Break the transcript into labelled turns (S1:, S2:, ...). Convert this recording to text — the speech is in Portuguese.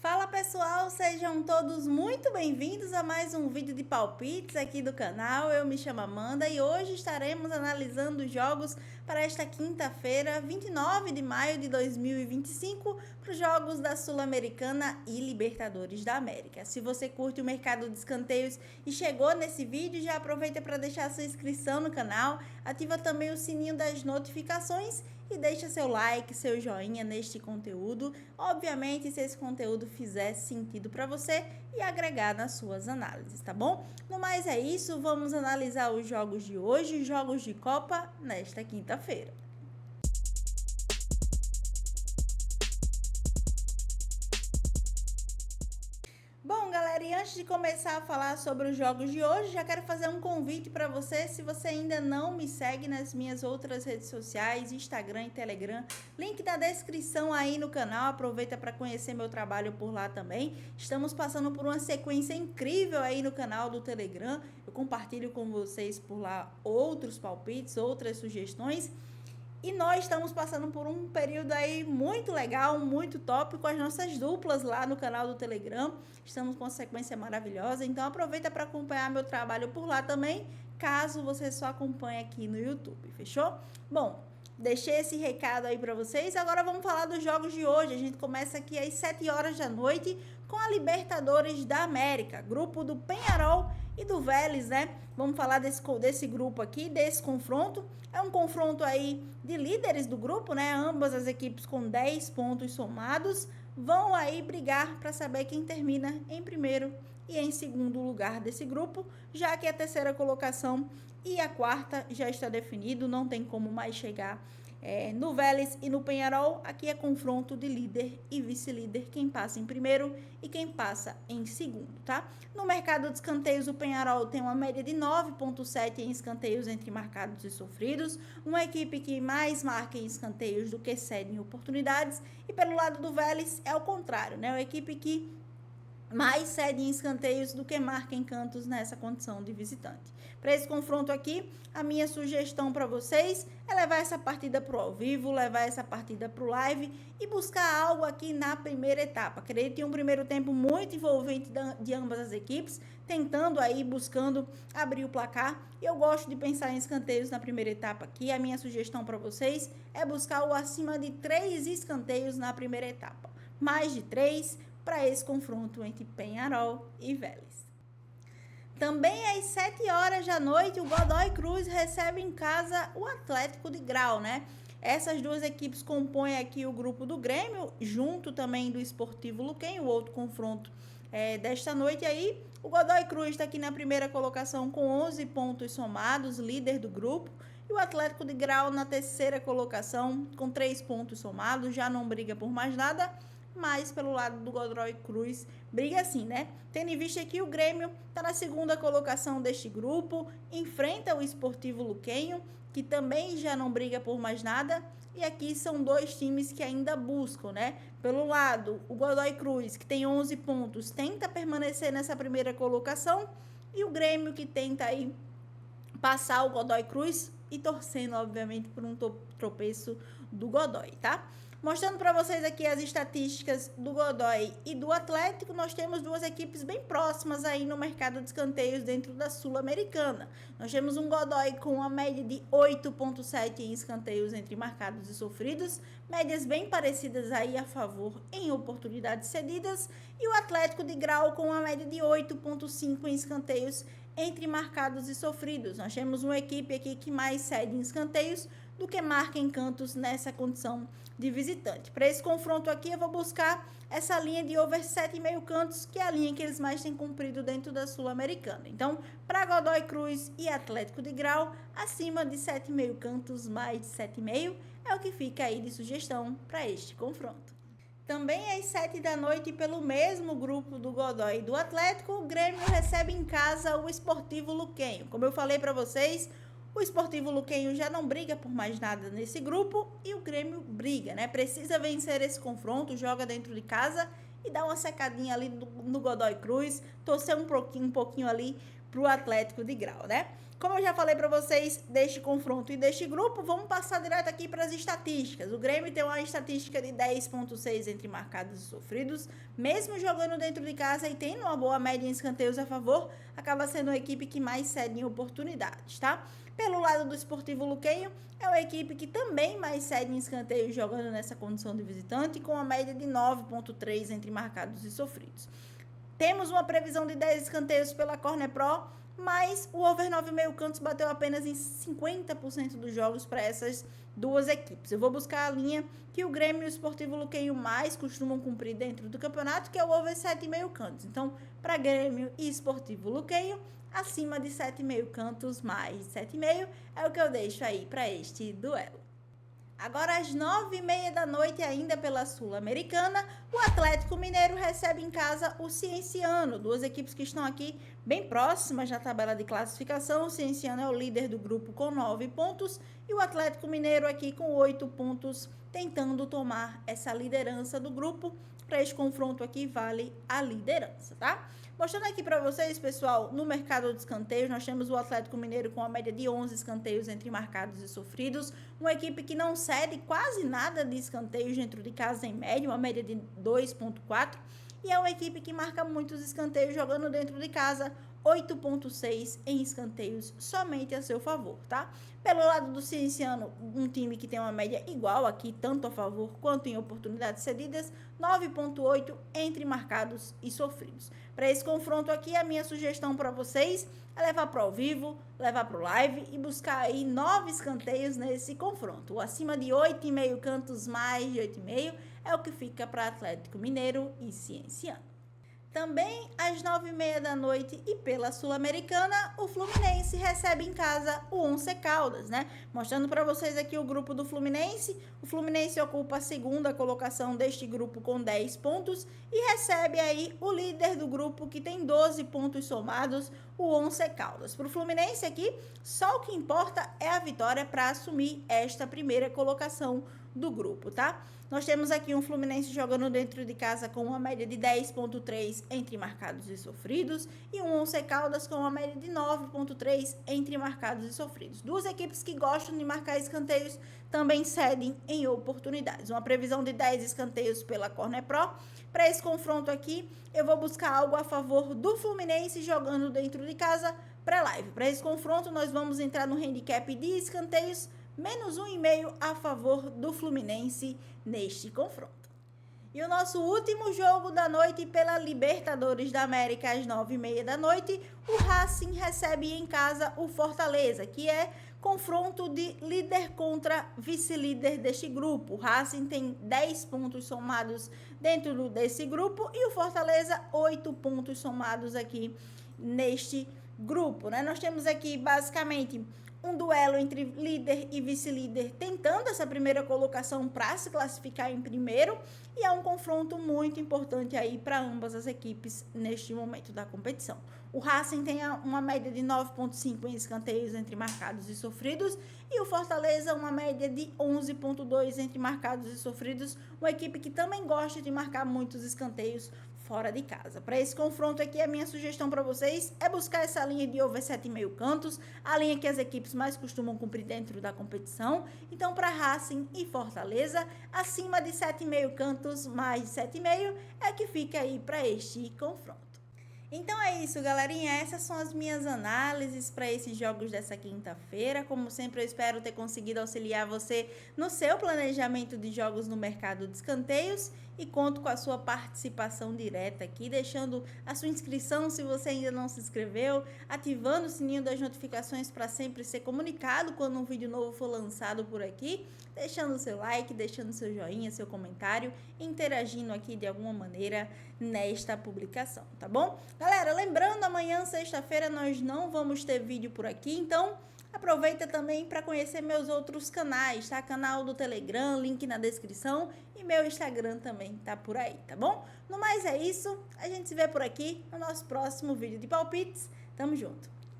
S1: Fala pessoal, sejam todos muito bem-vindos a mais um vídeo de palpites aqui do canal. Eu me chamo Amanda e hoje estaremos analisando os jogos para esta quinta-feira, 29 de maio de 2025, para os jogos da Sul-Americana e Libertadores da América. Se você curte o mercado de escanteios e chegou nesse vídeo, já aproveita para deixar sua inscrição no canal, ativa também o sininho das notificações e deixa seu like, seu joinha neste conteúdo. Obviamente, se esse conteúdo fizer sentido para você e agregar nas suas análises, tá bom? No mais é isso, vamos analisar os jogos de hoje, os jogos de Copa nesta quinta-feira. Bom, galera, e antes de começar a falar sobre os jogos de hoje, já quero fazer um convite para você. Se você ainda não me segue nas minhas outras redes sociais, Instagram e Telegram, link na descrição aí no canal, aproveita para conhecer meu trabalho por lá também. Estamos passando por uma sequência incrível aí no canal do Telegram, eu compartilho com vocês por lá outros palpites, outras sugestões. E nós estamos passando por um período aí muito legal, muito top com as nossas duplas lá no canal do Telegram. Estamos com uma sequência maravilhosa, então aproveita para acompanhar meu trabalho por lá também, caso você só acompanhe aqui no YouTube, fechou? Bom, deixei esse recado aí para vocês. Agora vamos falar dos jogos de hoje. A gente começa aqui às 7 horas da noite com a Libertadores da América, grupo do Peñarol e do Vélez, né? Vamos falar desse grupo aqui, desse confronto. É um confronto aí de líderes do grupo, né? Ambas as equipes com 10 pontos somados vão aí brigar para saber quem termina em primeiro e em segundo lugar desse grupo, já que a terceira colocação e a quarta já está definido, não tem como mais chegar no Vélez e no Peñarol. Aqui é confronto de líder e vice-líder, quem passa em primeiro e quem passa em segundo, tá? No mercado de escanteios, o Peñarol tem uma média de 9,7 em escanteios entre marcados e sofridos, uma equipe que mais marca em escanteios do que cede em oportunidades, e pelo lado do Vélez é o contrário, né? Uma equipe que mais cede em escanteios do que marca em cantos nessa condição de visitante. Para esse confronto aqui, a minha sugestão para vocês é levar essa partida para o ao vivo, levar essa partida para o live e buscar algo aqui na primeira etapa. Acredito em um primeiro tempo muito envolvente de ambas as equipes, tentando aí, buscando abrir o placar. E eu gosto de pensar em escanteios na primeira etapa aqui. A minha sugestão para vocês é buscar o acima de 3 escanteios na primeira etapa. Mais de 3 para esse confronto entre Peñarol e Vélez. Também às 7 horas da noite, o Godoy Cruz recebe em casa o Atlético de Grau, né? Essas duas equipes compõem aqui o grupo do Grêmio, junto também do Sportivo Luquem, o outro confronto desta noite aí. O Godoy Cruz está aqui na primeira colocação com 11 pontos somados, líder do grupo. E o Atlético de Grau na terceira colocação com 3 pontos somados, já não briga por mais nada. Mas pelo lado do Godoy Cruz, briga assim, né? Tendo em vista que o Grêmio está na segunda colocação deste grupo, enfrenta o Sportivo Luquenho, que também já não briga por mais nada. E aqui são dois times que ainda buscam, né? Pelo lado, o Godoy Cruz, que tem 11 pontos, tenta permanecer nessa primeira colocação. E o Grêmio, que tenta aí passar o Godoy Cruz e torcendo, obviamente, por um tropeço do Godoy, tá? Mostrando para vocês aqui as estatísticas do Godoy e do Atlético, nós temos duas equipes bem próximas aí no mercado de escanteios dentro da Sul-Americana. Nós temos um Godoy com uma média de 8,7 em escanteios entre marcados e sofridos, médias bem parecidas aí a favor em oportunidades cedidas, e o Atlético de Grau com uma média de 8,5 em escanteios entre marcados e sofridos. Nós temos uma equipe aqui que mais cede em escanteios do que marca em cantos nessa condição de visitante. Para esse confronto aqui, eu vou buscar essa linha de over 7,5 cantos, que é a linha que eles mais têm cumprido dentro da Sul-Americana. Então, para Godoy Cruz e Atlético de Grau, acima de 7,5 cantos, mais de 7,5, é o que fica aí de sugestão para este confronto. Também às 7 da noite, pelo mesmo grupo do Godoy e do Atlético, o Grêmio recebe em casa o Sportivo Luquenho. Como eu falei para vocês, o Sportivo Luquenho já não briga por mais nada nesse grupo e o Grêmio briga, né? Precisa vencer esse confronto, joga dentro de casa e dá uma secadinha ali no Godoy Cruz, torcer um pouquinho ali para o Atlético de Grau, né? Como eu já falei para vocês deste confronto e deste grupo, vamos passar direto aqui para as estatísticas. O Grêmio tem uma estatística de 10,6 entre marcados e sofridos, mesmo jogando dentro de casa e tendo uma boa média em escanteios a favor, acaba sendo a equipe que mais cede em oportunidades, tá? Pelo lado do Sportivo Luquenho, é uma equipe que também mais cede em escanteios jogando nessa condição de visitante, com uma média de 9,3 entre marcados e sofridos. Temos uma previsão de 10 escanteios pela Corner Pro, mas o over 9,5 cantos bateu apenas em 50% dos jogos para essas duas equipes. Eu vou buscar a linha que o Grêmio e o Sportivo Luquenho mais costumam cumprir dentro do campeonato, que é o over 7,5 cantos. Então, para Grêmio e Sportivo Luquenho, acima de 7,5 cantos mais 7,5 é o que eu deixo aí para este duelo. Agora, às 9h30 da noite, ainda pela Sul-Americana, o Atlético Mineiro recebe em casa o Cienciano, duas equipes que estão aqui bem próximas na tabela de classificação. O Cienciano é o líder do grupo com 9 pontos e o Atlético Mineiro aqui com 8 pontos, tentando tomar essa liderança do grupo. Para esse confronto aqui, vale a liderança, tá? Mostrando aqui para vocês, pessoal, no mercado de escanteios, nós temos o Atlético Mineiro com a média de 11 escanteios entre marcados e sofridos, uma equipe que não cede quase nada de escanteios dentro de casa em média, uma média de 2,4, e é uma equipe que marca muitos escanteios jogando dentro de casa, 8,6 em escanteios somente a seu favor, tá? Pelo lado do Cienciano, um time que tem uma média igual aqui, tanto a favor quanto em oportunidades cedidas, 9,8 entre marcados e sofridos. Para esse confronto aqui, a minha sugestão para vocês é levar para o ao vivo, levar para o live e buscar aí 9 escanteios nesse confronto. O acima de 8,5 cantos, mais de 8,5 é o que fica para Atlético Mineiro e Cienciano. Também às 9h30 da noite e pela Sul-Americana, o Fluminense recebe em casa o Once Caldas, né? Mostrando para vocês aqui o grupo do Fluminense. O Fluminense ocupa a segunda colocação deste grupo com 10 pontos e recebe aí o líder do grupo que tem 12 pontos somados, o Once Caldas. Para o Fluminense aqui, só o que importa é a vitória para assumir esta primeira colocação do grupo, tá? Nós temos aqui um Fluminense jogando dentro de casa com uma média de 10,3 entre marcados e sofridos e um Once Caldas com uma média de 9,3 entre marcados e sofridos. Duas equipes que gostam de marcar escanteios também cedem em oportunidades. Uma previsão de 10 escanteios pela Corner Pro. Para esse confronto aqui, eu vou buscar algo a favor do Fluminense jogando dentro de casa pré-live. Para esse confronto, nós vamos entrar no handicap de escanteios, menos 1,5 a favor do Fluminense neste confronto. E o nosso último jogo da noite pela Libertadores da América às 9h30 da noite, o Racing recebe em casa o Fortaleza, que é confronto de líder contra vice-líder deste grupo. O Racing tem 10 pontos somados dentro desse grupo e o Fortaleza 8 pontos somados aqui neste grupo, né? Nós temos aqui basicamente um duelo entre líder e vice-líder tentando essa primeira colocação para se classificar em primeiro, e é um confronto muito importante aí para ambas as equipes neste momento da competição. O Racing tem uma média de 9,5 em escanteios entre marcados e sofridos e o Fortaleza uma média de 11,2 entre marcados e sofridos, uma equipe que também gosta de marcar muitos escanteios fora de casa. Para esse confronto aqui, a minha sugestão para vocês é buscar essa linha de over 7,5 cantos, a linha que as equipes mais costumam cumprir dentro da competição. Então, para Racing e Fortaleza, acima de 7,5 cantos, mais de 7,5 é que fica aí para este confronto. Então é isso, galerinha, essas são as minhas análises para esses jogos dessa quinta-feira. Como sempre, eu espero ter conseguido auxiliar você no seu planejamento de jogos no mercado de escanteios e conto com a sua participação direta aqui, deixando a sua inscrição se você ainda não se inscreveu, ativando o sininho das notificações para sempre ser comunicado quando um vídeo novo for lançado por aqui, deixando o seu like, deixando o seu joinha, seu comentário, interagindo aqui de alguma maneira nesta publicação, tá bom? Galera, lembrando, amanhã, sexta-feira, nós não vamos ter vídeo por aqui, então aproveita também para conhecer meus outros canais, tá? Canal do Telegram, link na descrição, e meu Instagram também tá por aí, tá bom? No mais é isso, a gente se vê por aqui no nosso próximo vídeo de palpites. Tamo junto!